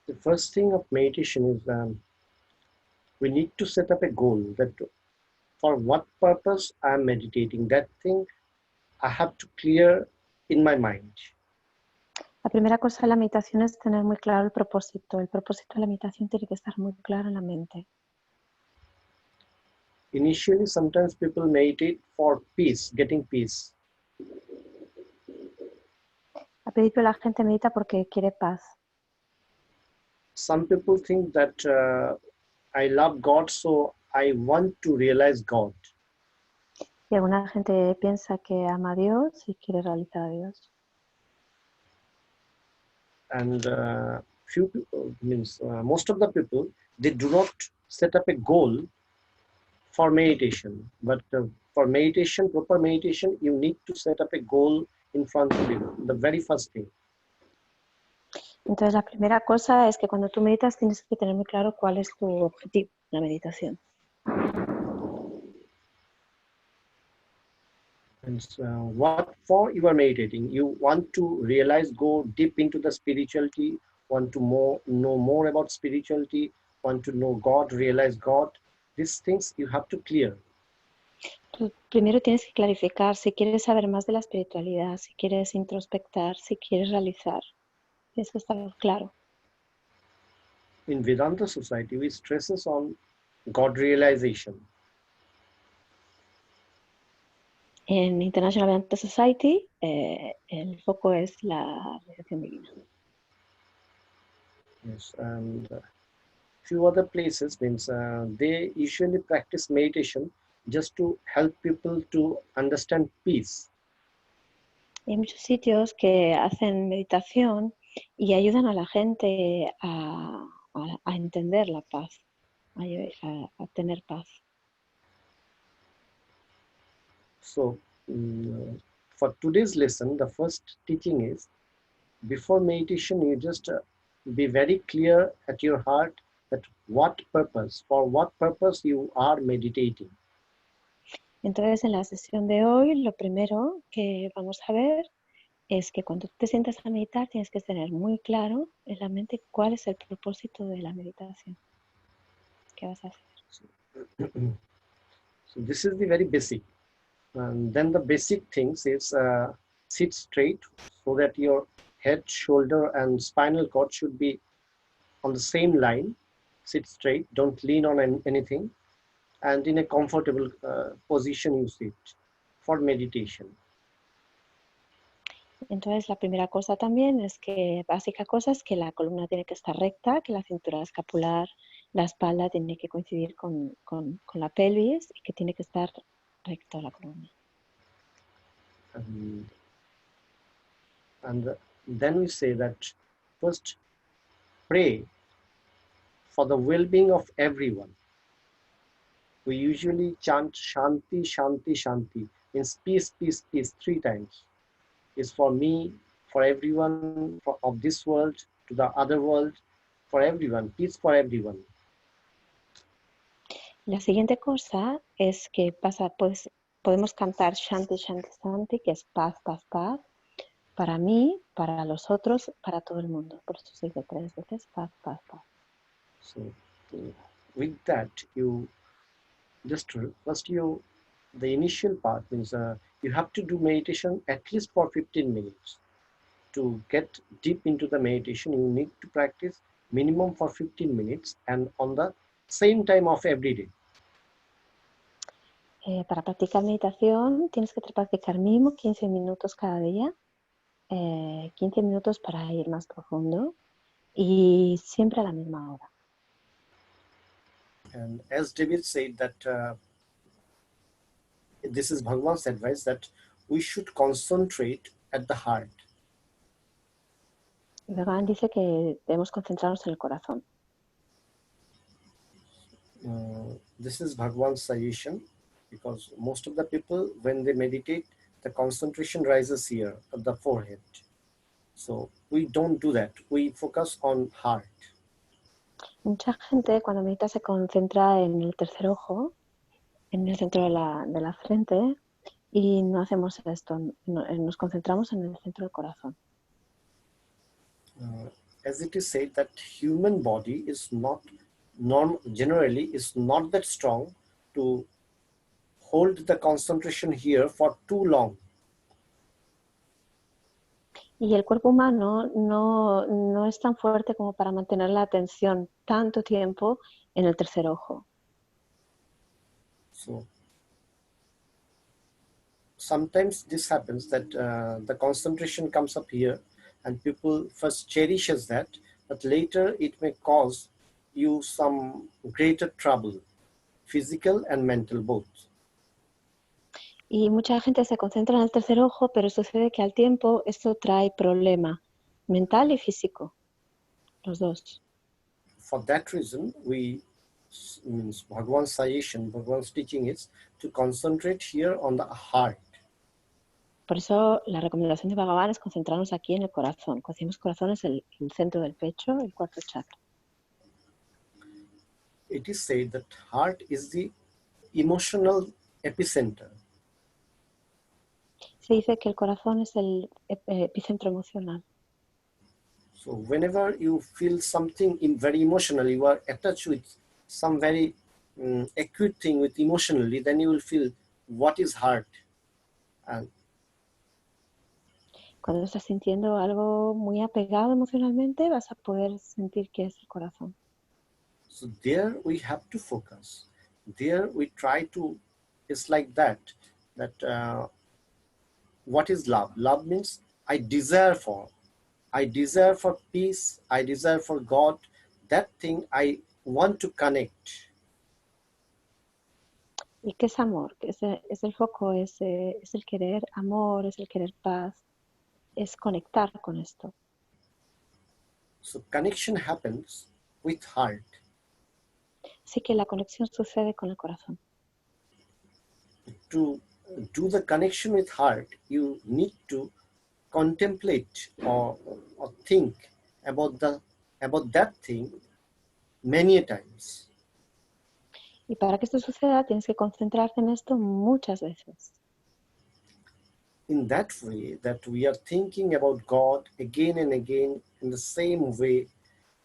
The first thing of meditation is we need to set up a goal that for what purpose I am meditating. That thing I have to clear in my mind. La primera cosa de la meditación es tener muy claro el propósito. El propósito de la meditación tiene que estar muy claro en la mente. Initially, sometimes people meditate for peace, getting peace. Al principio la gente medita porque quiere paz. Some people think that I love God, so I want to realize God. Y alguna gente piensa que ama a Dios y quiere realizar a Dios. And few people, most of the people, they do not set up a goal for meditation. But for meditation, proper meditation, you need to set up a goal in front of you, the very first thing. Entonces la primera cosa es que cuando tú meditas tienes que tener muy claro cuál es tu objetivo en la meditación. And what for you are meditating? You want to realize, go deep into the spirituality, want to know more about spirituality, want to know God, realize God. These things you have to clear. Tú primero tienes que clarificar si quieres saber más de la espiritualidad, si quieres introspectar, si quieres realizar. Tienes que estar claro. In Vedanta society, we stresses on God realization. En International Vedanta Society, el foco es la realización divina. Yes, and few other places they usually practice meditation just to help people to understand peace. Hay muchos sitios que hacen meditación y ayudan a la gente a entender la paz, a tener paz. So for today's lesson, the first teaching is, before meditation, you just be very clear at your heart that for what purpose you are meditating. Entonces, en la sesión de hoy, lo primero que vamos a ver es que cuando te sientas a meditar, tienes que tener muy claro en la mente cuál es el propósito de la meditación. ¿Qué vas a hacer? So this is the very basic. And then the basic things is sit straight so that your head, shoulder, and spinal cord should be on the same line. Sit straight, don't lean on anything, and in a comfortable position you sit for meditation. Entonces, la primera cosa también es que, básica cosa es que la columna tiene que estar recta, que la cintura escapular, la espalda tiene que coincidir con la pelvis y que tiene que estar recta la columna. And then we say that first pray for the well-being of everyone. We usually chant Shanti, Shanti, Shanti, means peace, peace, peace 3 times. It's for me, for everyone of this world, to the other world, for everyone, peace for everyone. La siguiente cosa es que podemos cantar Shanti, Shanti, Shanti, que es paz, paz, paz, para mí, para los otros, para todo el mundo. Por eso se dice 3 veces paz, paz, paz. So with that, you just first the initial part means you have to do meditation at least for 15 minutes. To get deep into the meditation, you need to practice minimum for 15 minutes and on the same time of every day. Para practicar meditación tienes que practicar mínimo 15 minutos cada día, 15 minutos para ir más profundo y siempre a la misma hora. And as David said that this is Bhagavan's advice that we should concentrate at the heart. Bhagavan dice que debemos concentrarnos en el corazón. This is Bhagavan's suggestion because most of the people, when they meditate, the concentration rises here at the forehead. So we don't do that. We focus on heart. Mucha gente cuando medita se concentra en el tercer ojo, en el centro de la frente, Y no hacemos esto, nos concentramos en el centro del corazón. As it is said that human body is not generally is not that strong to hold the concentration here for too long. Y el cuerpo humano no es tan fuerte como para mantener la atención tanto tiempo en el tercer ojo. So sometimes this happens that the concentration comes up here and people first cherishes that, but later it may cause you some greater trouble, physical and mental both. Y mucha gente se concentra en el tercer ojo, pero sucede que al tiempo esto trae problema mental y físico, los dos. For that reason, Bhagavan's suggestion, Bhagavan's teaching is to concentrate here on the heart. Por eso la recomendación de Bhagavan es concentrarnos aquí en el corazón. Como decimos, corazón es el centro del pecho, el cuarto chakra. It is said that heart is the emotional epicenter. Se dice que el corazón es el epicentro emocional. So whenever you feel something very emotional, you are attached with some very acute thing with emotionally, then you will feel what is heart. And Cuando estás sintiendo algo muy apegado emocionalmente, vas a poder sentir que es el corazón. so there we have to focus. There we try to, it's like that what is love? Love means I desire for peace, I desire for God, that thing I want to connect. ¿Y qué es amor? Es el foco, es el querer amor, es el querer paz, es conectar con esto. So connection happens with heart. Así que la conexión sucede con el corazón. To do the connection with heart, you need to contemplate or think about that thing many times. Y para que esto suceda, tienes que concentrarte en esto muchas veces. In that way, that we are thinking about God again and again in the same way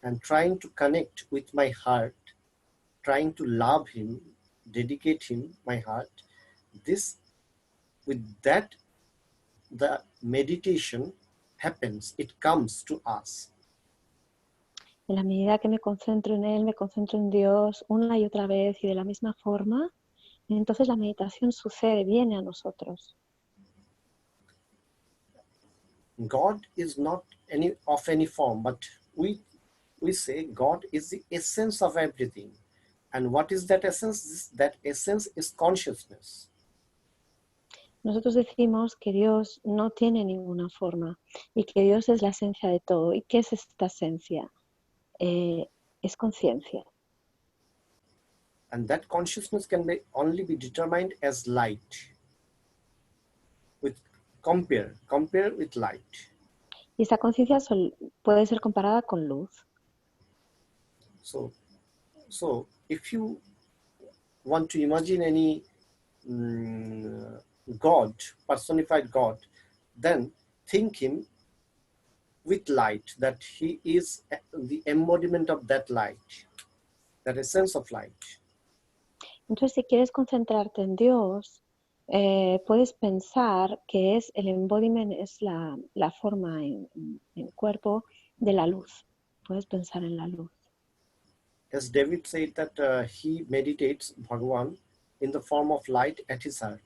and trying to connect with my heart, trying to love Him, dedicate Him, my heart. With that, the meditation happens, it comes to us. En la medida que me concentro en Él, me concentro en Dios una y otra vez y de la misma forma, entonces la meditación sucede, viene a nosotros. God is not of any form, but we say God is the essence of everything. And what is that essence? That essence is consciousness. Nosotros decimos que Dios no tiene ninguna forma y que Dios es la esencia de todo. ¿Y qué es esta esencia? Es conciencia. And that consciousness can only be determined as light. Compare with light. Y esta conciencia puede ser comparada con luz. So if you want to imagine any God, personified God, then think Him with light, that He is the embodiment of that light, that essence of light. Entonces, si quieres concentrarte en Dios, puedes pensar que es el embodiment, es la forma en cuerpo de la luz. Puedes pensar en la luz. As David said that he meditates Bhagavan in the form of light at his heart.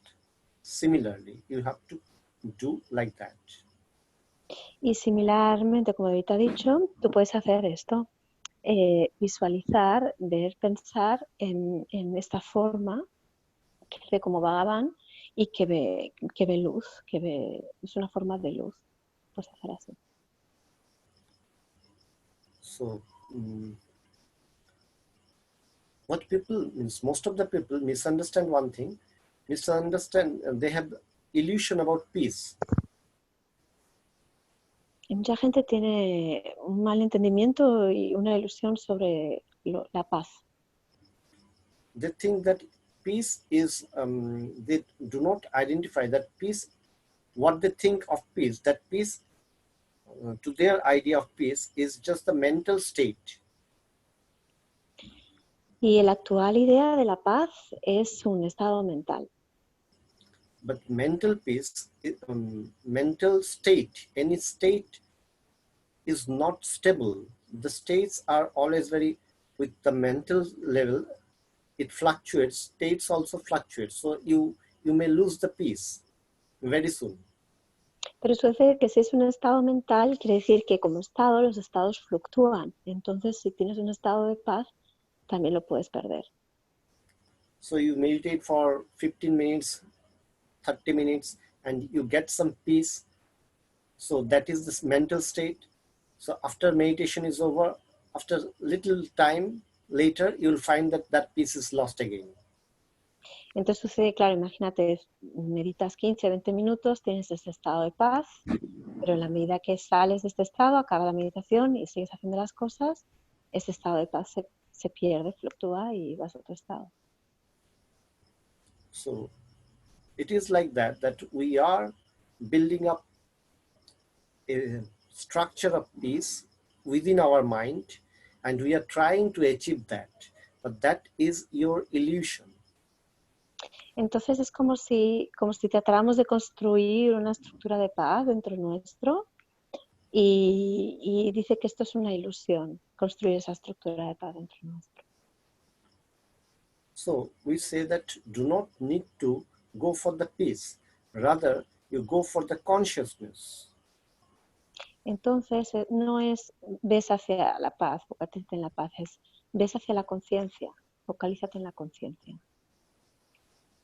Similarly, you have to do like that. Y similarmente, como Aditi ha dicho, tú puedes hacer esto. Visualizar, ver, pensar en esta forma que ve como Bhagavan y que ve luz, es una forma de luz. Puedes hacer así. So, what people means, most of the people misunderstand one thing, they have illusion about peace. Y mucha gente tiene un mal entendimiento y una ilusión sobre la paz. They think that peace is, they do not identify that peace, what they think of peace, that peace, to their idea of peace, is just the mental state. Y la actual idea de la paz es un estado mental. But mental peace, mental state, any state is not stable. The states are always very, with the mental level, it fluctuates, states also fluctuate. So you may lose the peace very soon. Pero sucede que si es un estado mental, quiere decir que como estado, los estados fluctúan. Entonces, si tienes un estado de paz, también lo puedes perder. So you meditate for 15 minutes, 30 minutes, and you get some peace. So that is this mental state. So after meditation is over, after little time later, you'll find that that peace is lost again. Entonces sucede, claro, imagínate, meditas 15, 20 minutos, tienes este estado de paz, pero en la medida que sales de este estado, acaba la meditación y sigues haciendo las cosas, ese estado de paz se pierde, fluctúa y vas a otro estado. So it is like that we are building up a structure of peace within our mind, and we are trying to achieve that, but that is your illusion. Entonces es como si tratáramos de construir una estructura de paz dentro nuestro y dice que esto es una ilusión, construir esa estructura de paz dentro nuestro. So we say that do not need to go for the peace, rather you go for the consciousness. Entonces no es ves hacia la paz, focalízate en la paz, es ves hacia la conciencia, focalízate en la conciencia.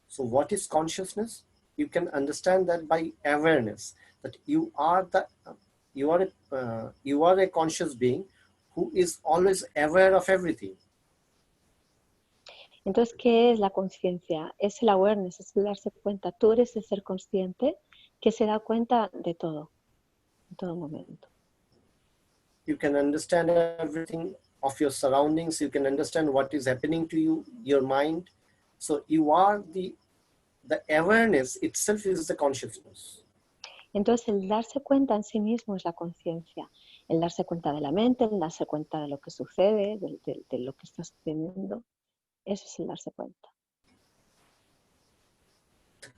So what is consciousness? You can understand that by awareness, that you are a conscious being who is always aware of everything. Entonces, ¿qué es la conciencia? Es el awareness, es el darse cuenta. Tú eres el ser consciente que se da cuenta de todo, en todo momento. You can understand everything of your surroundings. You can understand what is happening to you, your mind. So you are the awareness itself is the consciousness. Entonces, el darse cuenta en sí mismo es la conciencia. El darse cuenta de la mente, el darse cuenta de lo que sucede, de lo que está sucediendo. Eso es el darse cuenta.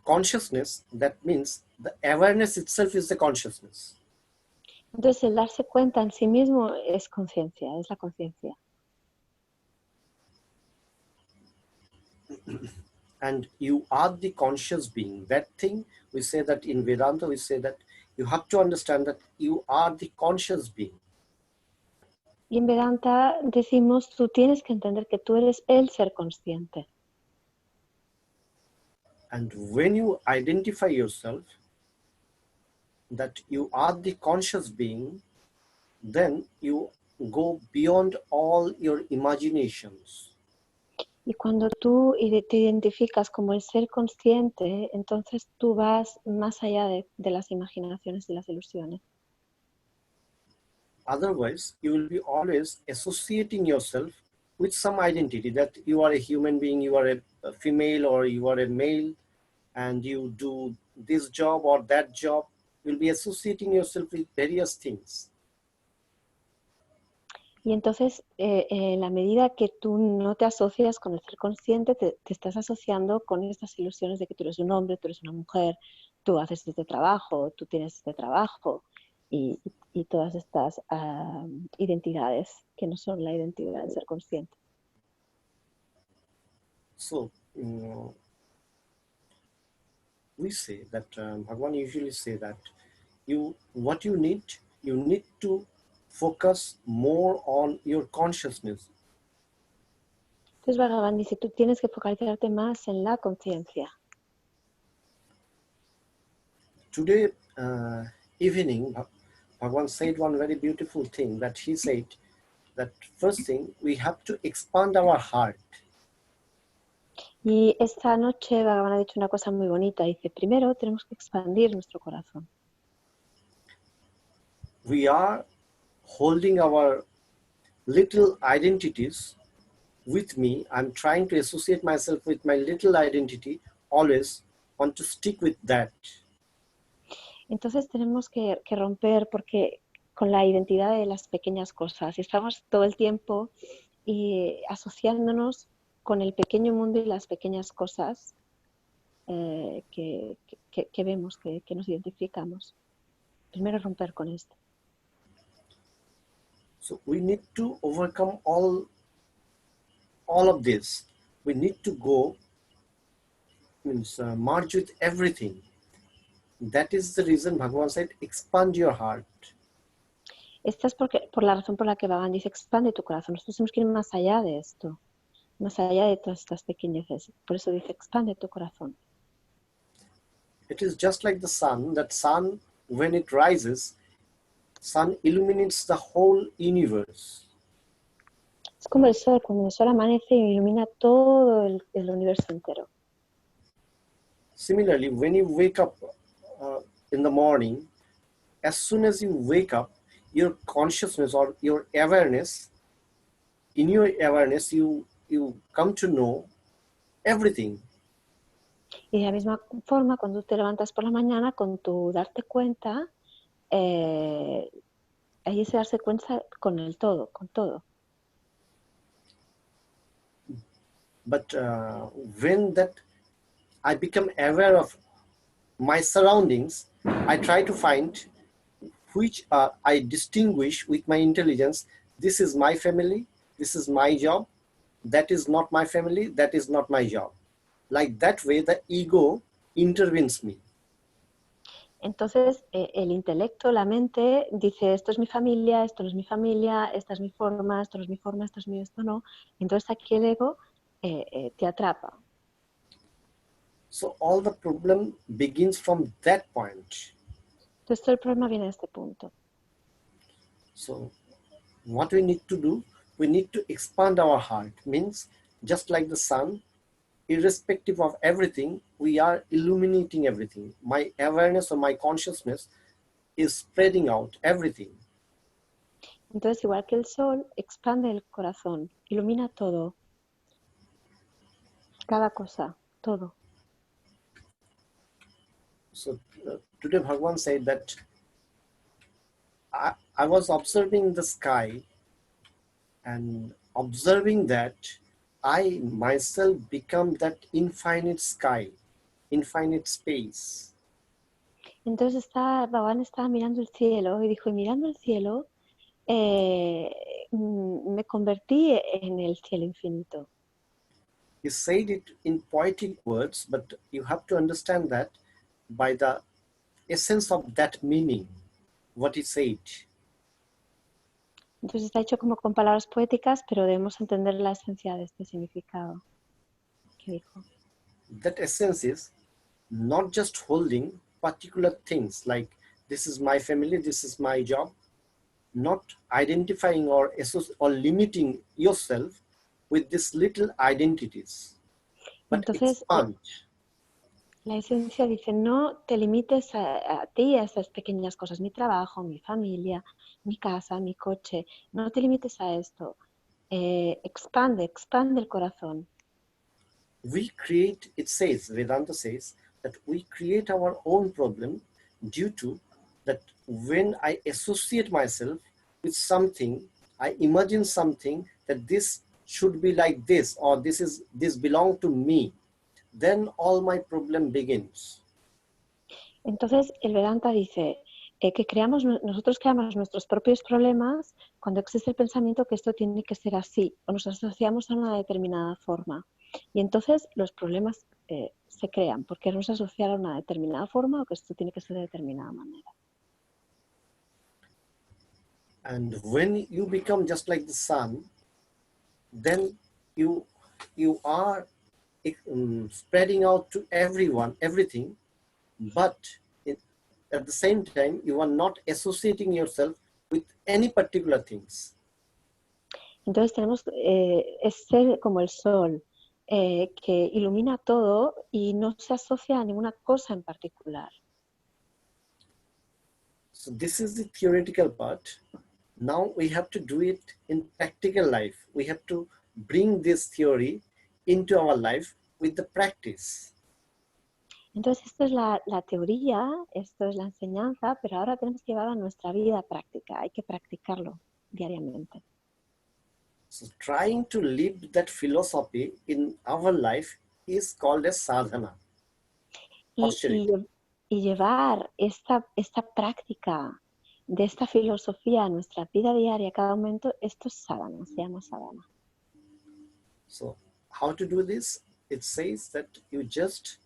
Consciousness, that means the awareness itself is the consciousness. Entonces, el darse cuenta en sí mismo es conciencia, es la conciencia. And you are the conscious being. That thing, we say that in Vedanta, we say that you have to understand that you are the conscious being. Y en Vedanta decimos, tú tienes que entender que tú eres el ser consciente. And when you identify yourself that you are the conscious being, then you go beyond all your imaginations. Y cuando tú te identificas como el ser consciente, entonces tú vas más allá de las imaginaciones y las ilusiones. Otherwise, you will be always associating yourself with some identity, that you are a human being, you are a female or you are a male, and you do this job or that job. You'll be associating yourself with various things. Y entonces, en la medida que tú no te asocias con el ser consciente, te estás asociando con estas ilusiones de que tú eres un hombre, tú eres una mujer, tú haces este trabajo, tú tienes este trabajo, y todas estas identidades que no son la identidad del ser consciente. So, we say that Bhagavan usually say that what you need to focus more on your consciousness. Entonces Bhagavan dice, tú tienes que focalizarte más en la conciencia. Today evening, Bhagavan said one very beautiful thing, that he said that first thing, we have to expand our heart. Y esta noche Bhagavan ha dicho una cosa muy bonita. Dice, primero tenemos que expandir nuestro corazón. We are holding our little identities with me. I'm trying to associate myself with my little identity, always want to stick with that. Entonces tenemos que romper porque con la identidad de las pequeñas cosas. Y estamos todo el tiempo asociándonos con el pequeño mundo y las pequeñas cosas que vemos, que nos identificamos. Primero romper con esto. So we need to overcome all of this. We need to go, merge with everything. That is the reason Bhagavan said, expand your heart. Esta es por la razón por la que Bhagavan dice, expande tu corazón. Nosotros tenemos que ir más allá de esto, más allá de todas estas pequeñeces. Por eso dice, expande tu corazón. It is just like the sun, that sun, when it rises, sun illuminates the whole universe. Es como el sol, cuando el sol amanece y ilumina todo el universo entero. Similarly, when you wake up in the morning, as soon as you wake up, your consciousness or your awareness, in your awareness, you come to know everything. Y de la misma forma, cuando te levantas por la mañana, con tu darte cuenta, ahí se darse cuenta con el todo, con todo. But when that I become aware of my surroundings, I try to find which I distinguish with my intelligence. This is my family, this is my job, that is not my family, that is not my job. Like that way, the ego intervenes me. Entonces, el intelecto, la mente, dice, esto es mi familia, esto no es mi familia, esta es mi forma, esto no es mi forma, esto es mío, esto no. Entonces aquí el ego te atrapa. So all the problem begins from that point. Entonces todo el problema viene de este punto. So what we need to do, we need to expand our heart. Means just like the sun, irrespective of everything, we are illuminating everything. My awareness or my consciousness is spreading out everything. Entonces, igual que el sol, expande el corazón, ilumina todo, cada cosa, todo. So today Bhagavan said that I was observing the sky, and observing that I myself become that infinite sky, infinite space. Entonces Bhagavan estaba mirando el cielo y dijo, y mirando el cielo, me convertí en el cielo infinito. He said it in poetic words, but you have to understand that by the essence of that meaning, what he said. Entonces está hecho como con palabras poéticas, pero debemos entender la esencia de este significado que dijo. That essence is not just holding particular things like this is my family, this is my job, not identifying or limiting yourself with these little identities, but Entonces, expand. La esencia dice, no te limites a ti, a esas pequeñas cosas, mi trabajo, mi familia, mi casa, mi coche, no te limites a esto. Expande el corazón. We create, it says, Vedanta says, that we create our own problem due to that when I associate myself with something, I imagine something that this should be like this, or this belong to me, then all my problem begins. Entonces el Vedanta dice que nosotros creamos nuestros propios problemas cuando existe el pensamiento que esto tiene que ser así, o nos asociamos a una determinada forma. Y entonces los problemas se crean porque nos asociar a una determinada forma o que esto tiene que ser de determinada manera. And when you become just like the sun, then you are spreading out to everyone, everything, but at the same time, you are not associating yourself with any particular things. Entonces tenemos es ser como el sol, que ilumina todo y no se asocia a ninguna cosa en particular. So this is the theoretical part. Now we have to do it in practical life. We have to bring this theory into our life with the practice. Entonces, esto es la teoría, esto es la enseñanza, pero ahora tenemos que llevarlo a nuestra vida práctica. Hay que practicarlo diariamente. So trying to live that philosophy in our life is called as sadhana. Y llevar esta práctica de esta filosofía a nuestra vida diaria, a cada momento, esto es sadhana, se llama sadhana. So how to do this? It says that you just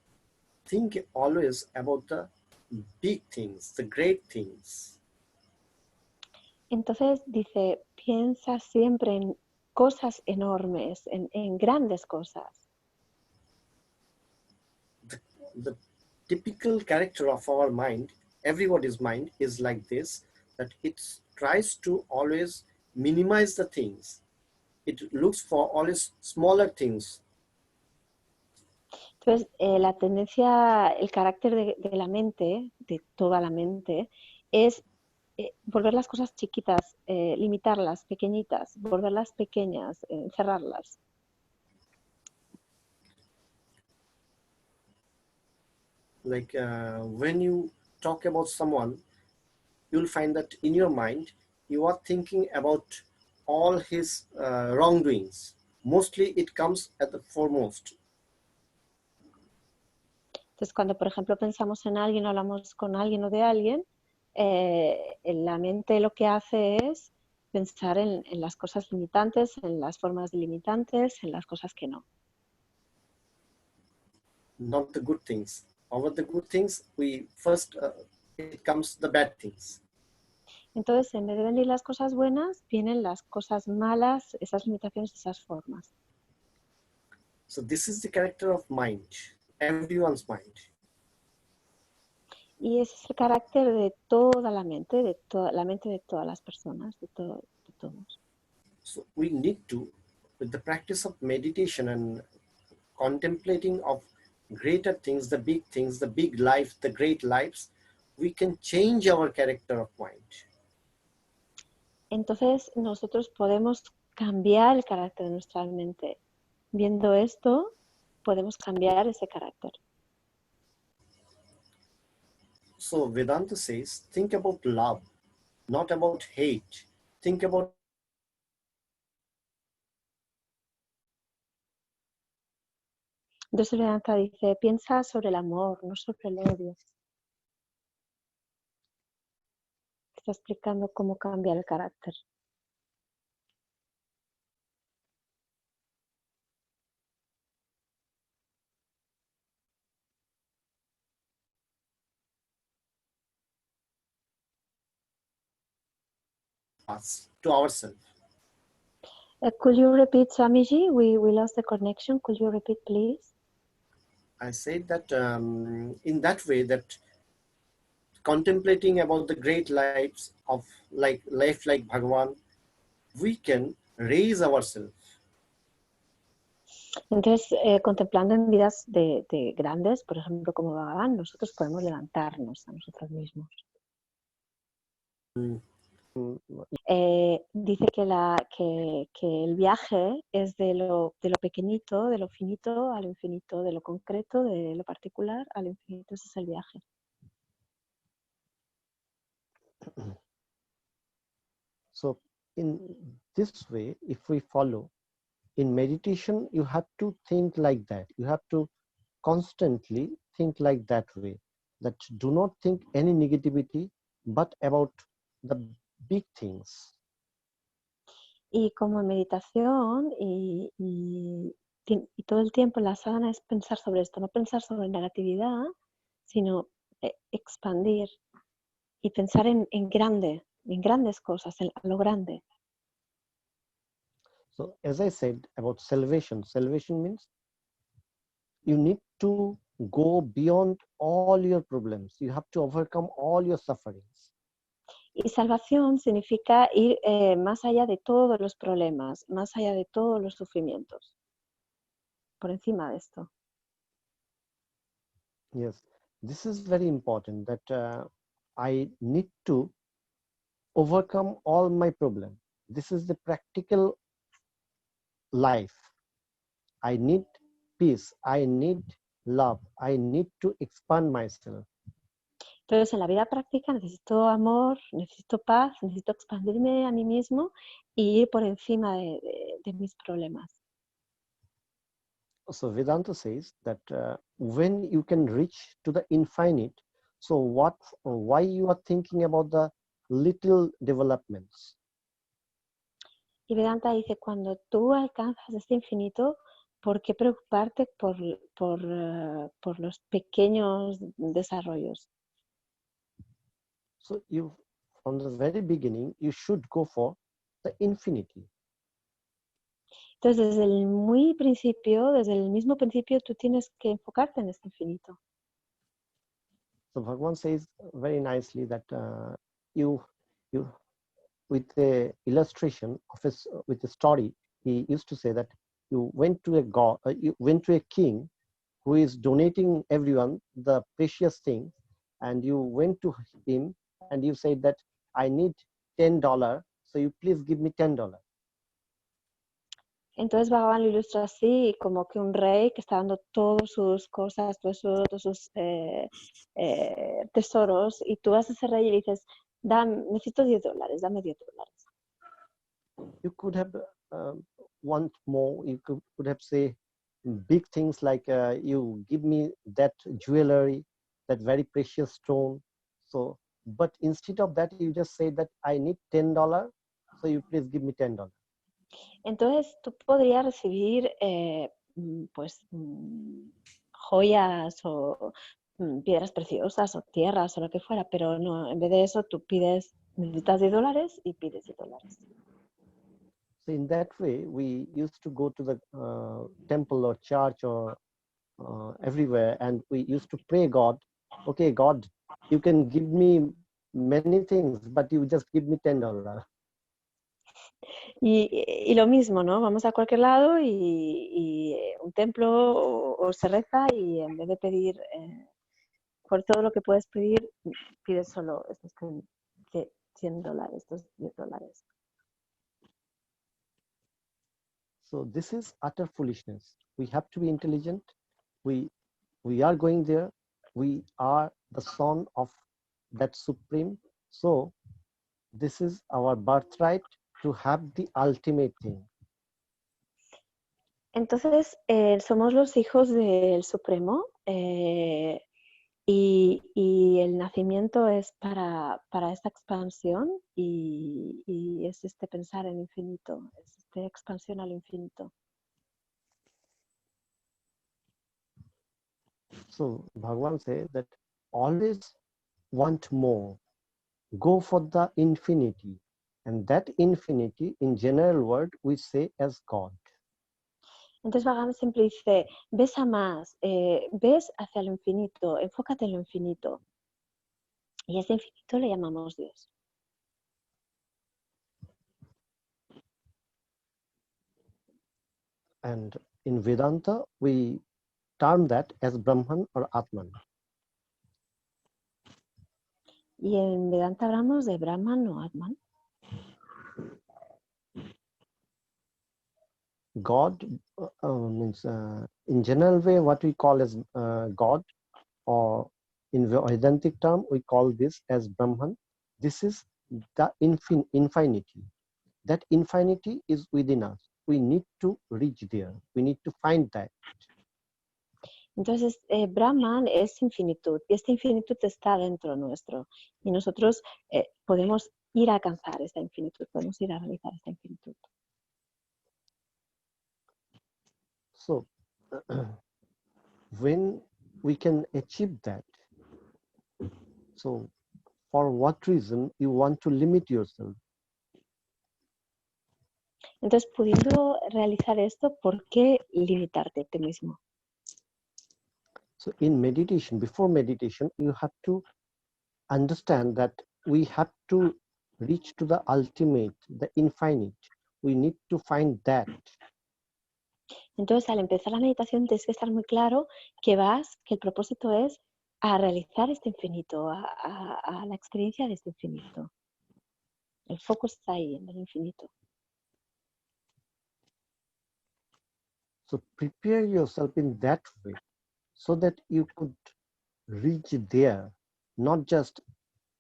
think always about the big things, the great things. Entonces dice, piensa siempre en cosas enormes, en grandes cosas. The typical character of our mind, everybody's mind, is like this, that it tries to always minimize the things. It looks for always smaller things. Entonces, la tendencia, el carácter de la mente, de toda la mente, es volver las cosas chiquitas, limitarlas, pequeñitas, volverlas pequeñas, encerrarlas. Like when you talk about someone, you'll find that in your mind, you are thinking about all his wrongdoings. Mostly it comes at the foremost. Entonces, cuando, por ejemplo, pensamos en alguien, hablamos con alguien o de alguien, la mente lo que hace es pensar en las cosas limitantes, en las formas limitantes, en las cosas que no. Not the good things. Over the good things, we first, it comes the bad things. Entonces, en vez de venir las cosas buenas, vienen las cosas malas, esas limitaciones, esas formas. So this is the character of mind, everyone's mind. Y ese es el carácter de toda la mente, la mente de todas las personas, de todos. So we need to, with the practice of meditation and contemplating of greater things, the big life, the great lives, we can change our character of mind. Entonces, nosotros podemos cambiar el carácter de nuestra mente. Viendo esto, podemos cambiar ese carácter. So Vedanta says, think about love, not about hate. Think about Entonces Vedanta dice, piensa sobre el amor, no sobre el odio. Está explicando cómo cambiar el carácter. us, to ourselves. Could you repeat, Swamiji? We lost the connection. Could you repeat, please? I said that in that way, that contemplating about the great lives of life like Bhagavan, we can raise ourselves. Entonces, contemplando en vidas de grandes, por ejemplo, como Bhagavan, nosotros podemos levantarnos a nosotros mismos. Dice que el viaje es de lo pequeñito, de lo finito al infinito, de lo concreto, de lo particular al infinito. Ese es el viaje. So in this way, if we follow, in meditation, you have to think like that. You have to constantly think like that way, that do not think any negativity, but about the big things. Y como meditación y todo el tiempo la sadhana es pensar sobre esto, no pensar sobre negatividad, sino expandir y pensar en grandes cosas, en lo grande. So as I said about salvation means you need to go beyond all your problems. You have to overcome all your sufferings. Y salvación significa ir más allá de todos los problemas, más allá de todos los sufrimientos, por encima de esto. Yes, this is very important, that I need to overcome all my problems. This is the practical life. I need peace. I need love. I need to expand myself. Entonces, en la vida práctica necesito amor, necesito paz, necesito expandirme a mí mismo y ir por encima de mis problemas. So Vedanta says that when you can reach to the infinite, so why you are thinking about the little developments? Y Vedanta dice, cuando tú alcanzas este infinito, ¿por qué preocuparte por los pequeños desarrollos? So you, from the very beginning, you should go for the infinity. Entonces, desde el mismo principio, tú tienes que enfocarte en este infinito. So Bhagavan says very nicely that you with the illustration of his with the story, he used to say that you went to a god, you went to a king who is donating everyone the precious things, and you went to him and you said that I need $10, so you please give me $10. Entonces Bhagavan lo ilustra así, como que un rey que está dando todas sus cosas, todos sus tesoros, y tú vas a ese rey y le dices, necesito $10, dame $10. You could have want more. You could have say big things like you give me that jewelry, that very precious stone. So, but instead of that, you just say that I need $10, so you please give me $10. Entonces tú podrías recibir pues joyas o piedras preciosas o tierras o lo que fuera, pero no, en vez de eso tú necesitas $10 y pides $10. So in that way, we used to go to the temple or church or everywhere, and we used to pray God, okay, God, you can give me many things, but you just give me $10. Y lo mismo, ¿no? Vamos a cualquier lado y un templo o se reza y en vez de pedir por todo lo que puedes pedir, pides solo estos $100, estos $10. So this is utter foolishness. We have to be intelligent. We are going there. We are the son of that supreme. So this is our birthright to have the ultimate thing. Entonces, somos los hijos del Supremo y el nacimiento es para esta expansión y es este pensar en infinito, es esta expansión al infinito. So Bhagavan says that always want more. Go for the infinity. And that infinity, in general word, we say as God. Entonces Bhagavan siempre dice, ves a más, ves hacia lo infinito, enfócate en lo infinito. Y ese infinito le llamamos Dios. And in Vedanta, we term that as Brahman or Atman. Y en Vedanta hablamos de Brahman o Atman. God means in general way what we call as God, or in Vedantic term we call this as Brahman. This is the infinity. That infinity is within us. We need to reach there. We need to find that. Entonces, Brahman es infinitud y esta infinitud está dentro nuestro y nosotros podemos ir a alcanzar esta infinitud, podemos ir a realizar esta infinitud. So, when we can achieve that, so for what reason you want to limit yourself? Entonces, pudiendo realizar esto, ¿por qué limitarte a ti mismo? So in meditation, before meditation, you have to understand that we have to reach to the ultimate, the infinite. We need to find that. Entonces, al empezar la meditación tienes que estar muy claro que el propósito es a realizar este infinito, a la experiencia de este infinito. El foco está ahí, en el infinito. So prepare yourself in that way so that you could reach there, not just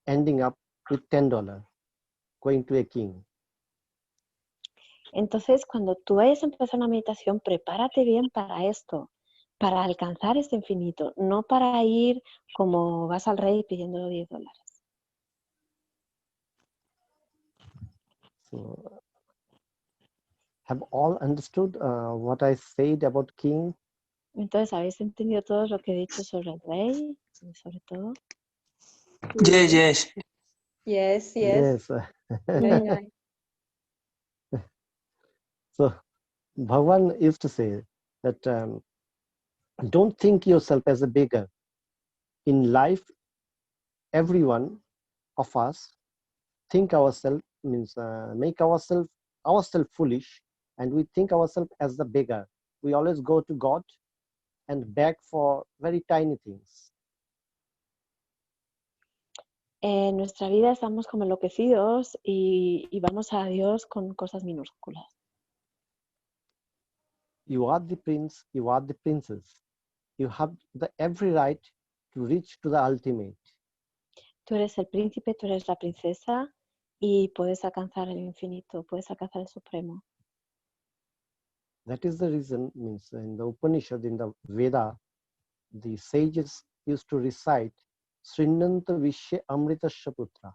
ending up with $10 going to a king. Entonces, cuando tú vayas a empezar una meditación, prepárate bien para esto, para alcanzar este infinito, no para ir como vas al rey pidiendo $10. So, have all understood what I said about king? Entonces, ¿habéis entendido todo lo que he dicho sobre el rey? Y sobre todo. Yes, yes. Yes, yes. Very nice. So Bhagavan used to say that don't think yourself as a beggar. In life, everyone of us think ourselves means make ourselves foolish, and we think ourselves as the beggar. We always go to God and beg for very tiny things. En nuestra vida estamos como enloquecidos y vamos a Dios con cosas minúsculas. You are the prince, you are the princess. You have the every right to reach to the ultimate. Tú eres el príncipe, tú eres la princesa y puedes alcanzar el infinito, puedes alcanzar el supremo. That is the reason, means in the Upanishad, in the Veda, the sages used to recite Srinanta Vishya Amritasya Putra,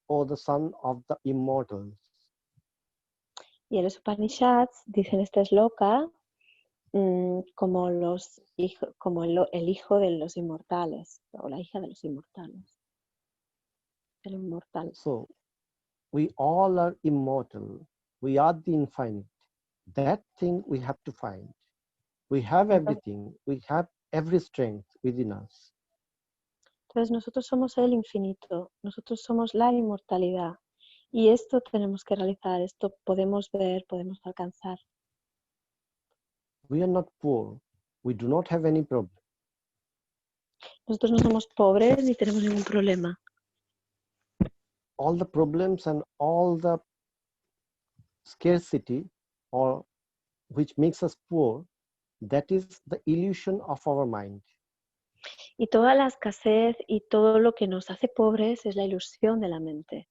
or the son of the immortals. Y en los Upanishads dicen este shloka como el hijo de los inmortales o la hija de los inmortales. El inmortal. So we all are immortal. We are the infinite. That thing we have to find. We have everything. We have every strength within us. Entonces nosotros somos el infinito, nosotros somos la inmortalidad. Y esto tenemos que realizar, esto podemos ver, podemos alcanzar. We are not poor. We do not have any problem. Nosotros no somos pobres ni tenemos ningún problema. All the problems and all the scarcity, or which makes us poor, that is the illusion of our mind. Y toda la escasez y todo lo que nos hace pobres es la ilusión de la mente.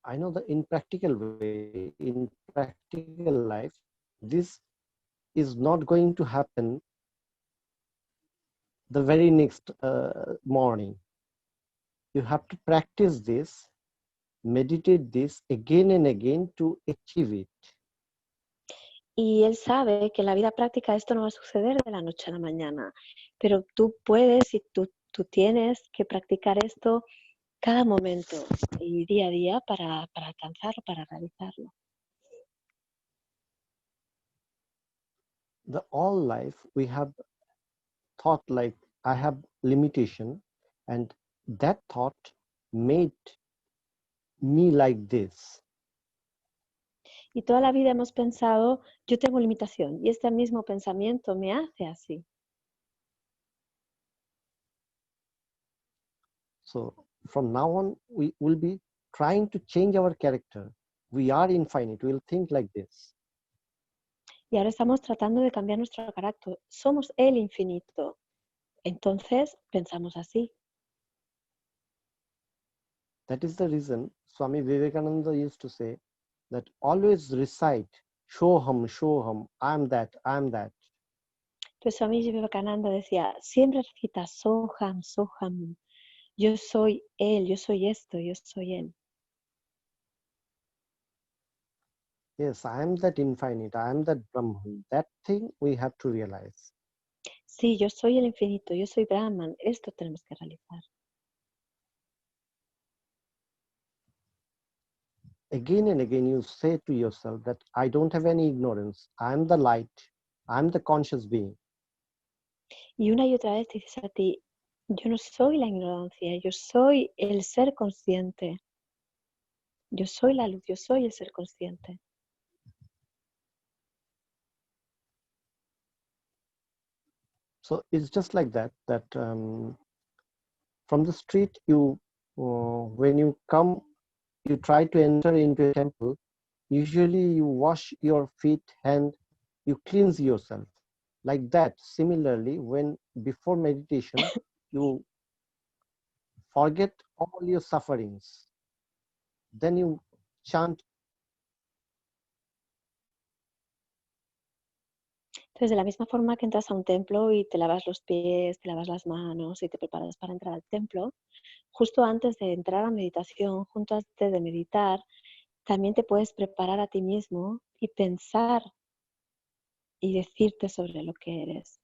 I know that in practical way, in practical life, this is not going to happen the very next morning. You have to practice this, meditate this again and again to achieve it. Y él sabe que en la vida práctica esto no va a suceder de la noche a la mañana, pero tú puedes y tú tienes que practicar esto cada momento y día a día para alcanzarlo, para realizarlo. The all life we have thought like I have limitation, and that thought made me like this. Y toda la vida hemos pensado, yo tengo limitación, y este mismo pensamiento me hace así. So from now on, we will be trying to change our character. We are infinite. We'll think like this. Y ahora estamos tratando de cambiar nuestro carácter. Somos el infinito. Entonces pensamos así. That is the reason Swami Vivekananda used to say that always recite, Shoham, I am that, I am that. Entonces Swami Vivekananda decía, siempre recita Soham, Soham. Yo soy él, yo soy esto, yo soy él. Yes, I am that infinite, I am that Brahman. That thing we have to realize. Sí, yo soy el infinito, yo soy Brahman. Esto tenemos que realizar. Again and again you say to yourself that I don't have any ignorance. I am the light. I am the conscious being. Y una y otra vez te dices a ti, yo no soy la ignorancia, yo soy el ser consciente. Yo soy la luz, yo soy el ser consciente. So it's just like that, from the street, you when you come, you try to enter into a temple, usually you wash your feet, hand, you cleanse yourself. Like that, similarly, when before meditation, you forget all your sufferings. Then you chant. Entonces, de la misma forma que entras a un templo y te lavas los pies, te lavas las manos y te preparas para entrar al templo, justo antes de entrar a meditación, justo antes de meditar, también te puedes preparar a ti mismo y pensar y decirte sobre lo que eres.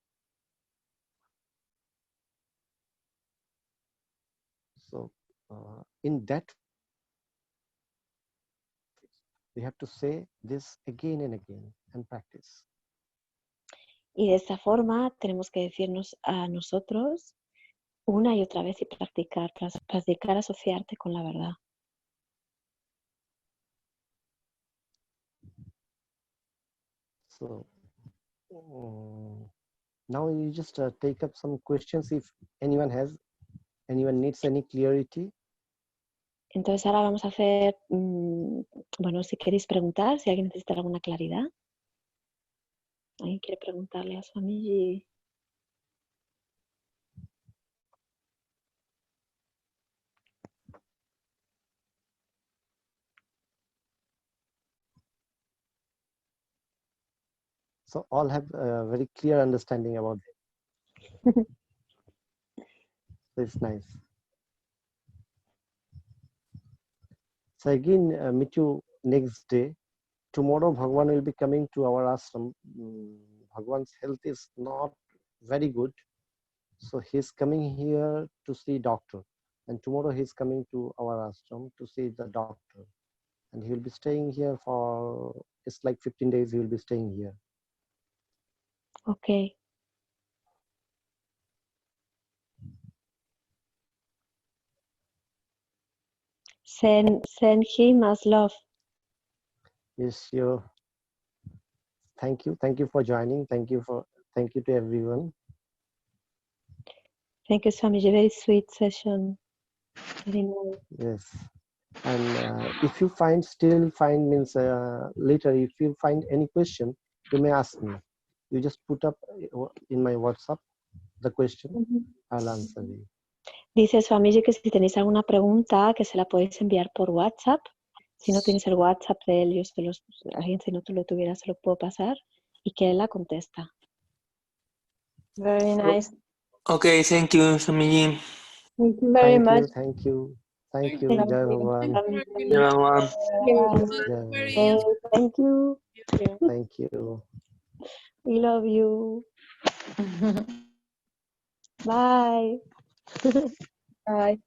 So, in that, we have to say this again and again and practice. Y de esta forma tenemos que decirnos a nosotros una y otra vez y practicar asociarte con la verdad. So now you just take up some questions if anyone needs any clarity. Entonces ahora vamos a hacer, bueno, si queréis preguntar, si alguien necesita alguna claridad. ¿Alguien quiere preguntarle a Swami? So all have a very clear understanding about it. So it's nice. So again, meet you next day. Tomorrow, Bhagwan will be coming to our ashram. Bhagwan's health is not very good. So he's coming here to see doctor. And tomorrow he's coming to our ashram to see the doctor. And he will be staying here for, it's like 15 days he will be staying here. Okay. Send him as love. Yes, you. Thank you. Thank you for joining. Thank you to everyone. Thank you, Swami. Very sweet session. Very nice. Yes. And if you still find means later, if you find any question, you may ask me. You just put up in my WhatsApp the question. I'll answer you. Dice Swami que si tenéis alguna pregunta, que se la podéis enviar por WhatsApp. Si no tienes el WhatsApp de él, alguien si no tú lo tuvieras, se lo puedo pasar y que él la contesta. Very nice. Okay, thank you, Swamiji. Thank you very much. Thank you. Thank you. Thank Jai you. Bhagwan. Thank you. Thank you. We love you. Bye. Bye.